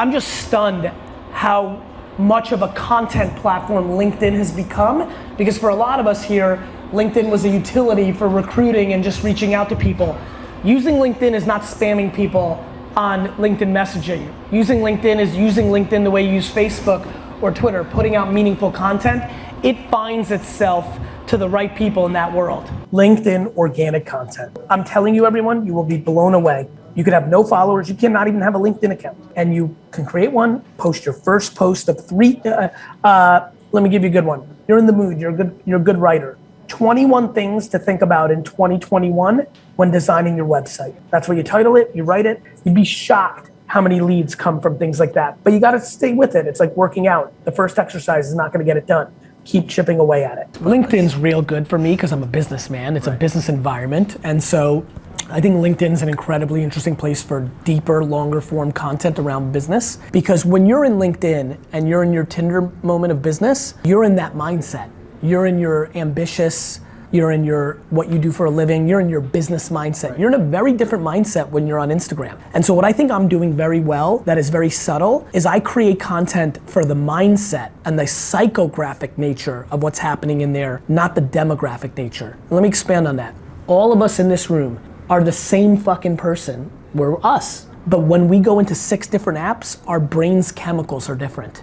I'm just stunned how much of a content platform LinkedIn has become, because for a lot of us here, LinkedIn was a utility for recruiting and just reaching out to people. Using LinkedIn is not spamming people on LinkedIn messaging. Using LinkedIn is using LinkedIn the way you use Facebook or Twitter, putting out meaningful content. It finds itself to the right people in that world. LinkedIn organic content. I'm telling you, everyone, you will be blown away. You could have no followers, you cannot even have a LinkedIn account. And you can create one, post your first post of three, let me give you a good one. You're in the mood, you're a good writer. 21 things to think about in 2021 when designing your website. That's what you title it, you write it. You'd be shocked how many leads come from things like that. But you gotta stay with it. It's like working out. The first exercise is not gonna get it done. Keep chipping away at it. LinkedIn's real good for me because I'm a businessman. It's a business environment. And so I think LinkedIn's an incredibly interesting place for deeper, longer form content around business. Because when you're in LinkedIn and you're in your Tinder moment of business, you're in that mindset. You're in your ambitious, you're in your what you do for a living, you're in your business mindset. You're in a very different mindset when you're on Instagram. And so what I think I'm doing very well, that is very subtle, is I create content for the mindset and the psychographic nature of what's happening in there, not the demographic nature. And let me expand on that. All of us in this room are the same fucking person. We're us. But when we go into 6 different apps, our brain's chemicals are different.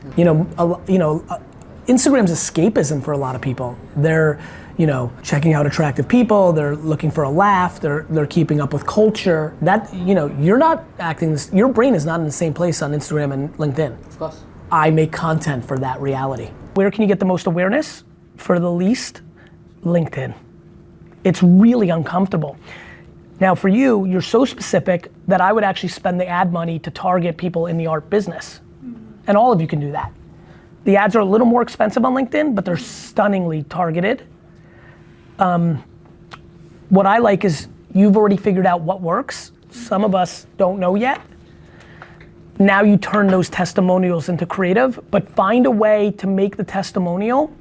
Instagram's escapism for a lot of people. They're, checking out attractive people, they're looking for a laugh, they're keeping up with culture. That, you're not acting this, your brain is not in the same place on Instagram and LinkedIn. Of course. I make content for that reality. Where can you get the most awareness? For the least, LinkedIn. It's really uncomfortable. Now for you, you're so specific that I would actually spend the ad money to target people in the art business. And all of you can do that. The ads are a little more expensive on LinkedIn, but they're stunningly targeted. What I like is you've already figured out what works. Some of us don't know yet. Now you turn those testimonials into creative, but find a way to make the testimonial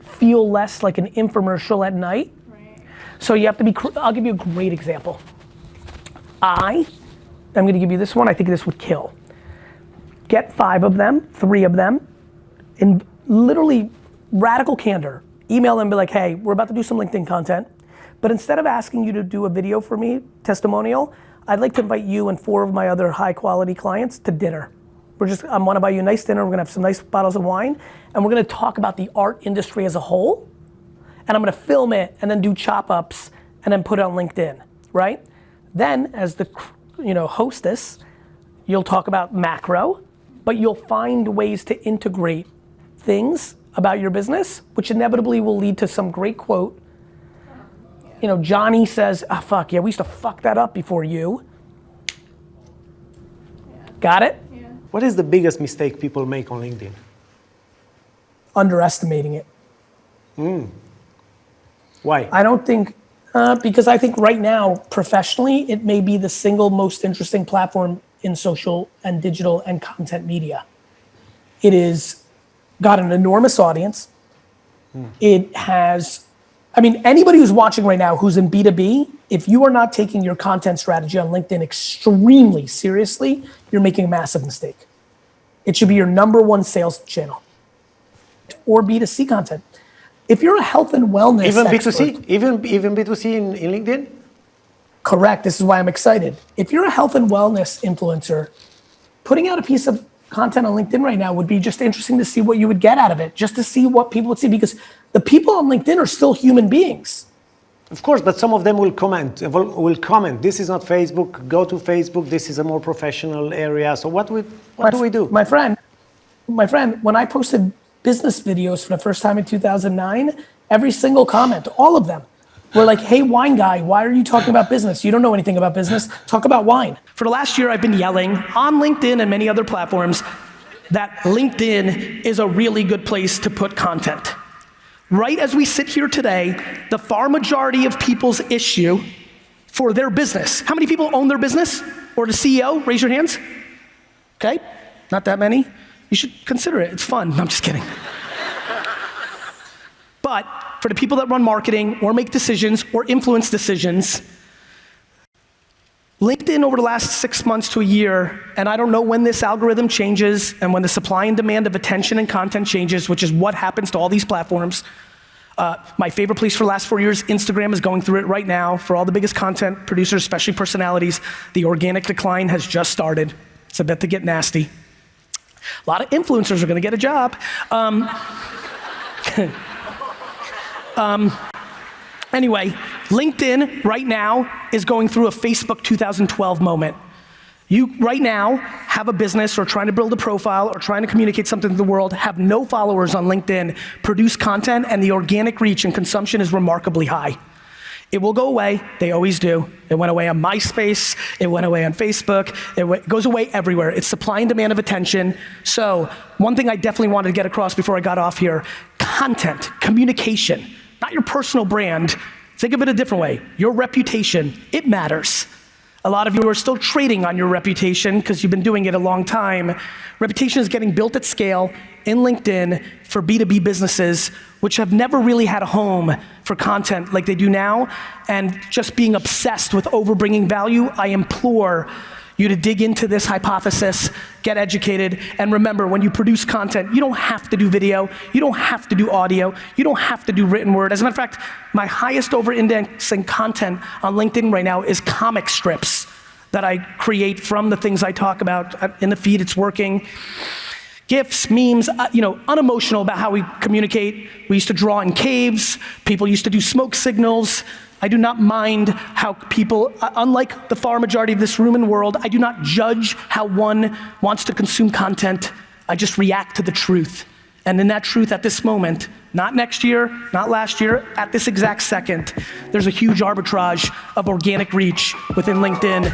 feel less like an infomercial at night. So you have to be, I'll give you a great example. I'm gonna give you this one, I think this would kill. Get 5 of them, 3 of them, in literally radical candor. Email them and be like, hey, we're about to do some LinkedIn content, but instead of asking you to do a video for me, testimonial, I'd like to invite you and 4 of my other high quality clients to dinner. I wanna buy you a nice dinner, we're gonna have some nice bottles of wine, and we're gonna talk about the art industry as a whole, and I'm gonna film it and then do chop ups and then put it on LinkedIn, right? Then as the hostess, you'll talk about macro, but you'll find ways to integrate things about your business, which inevitably will lead to some great quote. Johnny says, fuck yeah, we used to fuck that up before you. Yeah. Got it? Yeah. What is the biggest mistake people make on LinkedIn? Underestimating it. Why? I don't think, because I think right now, professionally, it may be the single most interesting platform in social and digital and content media. It is got an enormous audience. It has, anybody who's watching right now who's in B2B, if you are not taking your content strategy on LinkedIn extremely seriously, you're making a massive mistake. It should be your #1 sales channel. Or B2C content. If you're a health and wellness even expert, B2C, even B2C in LinkedIn? Correct, this is why I'm excited. If you're a health and wellness influencer, putting out a piece of content on LinkedIn right now would be just interesting to see what you would get out of it, just to see what people would see, because the people on LinkedIn are still human beings. Of course, but some of them will comment, this is not Facebook, go to Facebook, this is a more professional area. So what do we do? My friend, when I posted business videos for the first time in 2009, every single comment, all of them, were like, hey, wine guy, why are you talking about business? You don't know anything about business, talk about wine. For the last year, I've been yelling on LinkedIn and many other platforms that LinkedIn is a really good place to put content. Right as we sit here today, the far majority of people's issue for their business. How many people own their business? Or the CEO, raise your hands. Okay, not that many. You should consider it, it's fun. No, I'm just kidding. But for the people that run marketing or make decisions or influence decisions, LinkedIn over the last 6 months to a year, and I don't know when this algorithm changes and when the supply and demand of attention and content changes, which is what happens to all these platforms. My favorite place for the last 4 years, Instagram is going through it right now. For all the biggest content producers, especially personalities, the organic decline has just started. It's about to get nasty. A lot of influencers are gonna get a job. Anyway, LinkedIn right now is going through a Facebook 2012 moment. You right now have a business or trying to build a profile or trying to communicate something to the world, have no followers on LinkedIn, produce content, and the organic reach and consumption is remarkably high. It will go away, they always do. It went away on MySpace, it went away on Facebook, it goes away everywhere. It's supply and demand of attention. So, one thing I definitely wanted to get across before I got off here, content, communication, not your personal brand. Think of it a different way. Your reputation, it matters. A lot of you are still trading on your reputation because you've been doing it a long time. Reputation is getting built at scale in LinkedIn for B2B businesses, which have never really had a home for content like they do now, and just being obsessed with overbringing value. I implore you to dig into this hypothesis, get educated, and remember, when you produce content, you don't have to do video, you don't have to do audio, you don't have to do written word. As a matter of fact, my highest over-indexing content on LinkedIn right now is comic strips that I create from the things I talk about in the feed. It's working. GIFs, memes, unemotional about how we communicate. We used to draw in caves. People used to do smoke signals. I do not mind how people, unlike the far majority of this room and world, I do not judge how one wants to consume content. I just react to the truth. And in that truth at this moment, not next year, not last year, at this exact second, there's a huge arbitrage of organic reach within LinkedIn.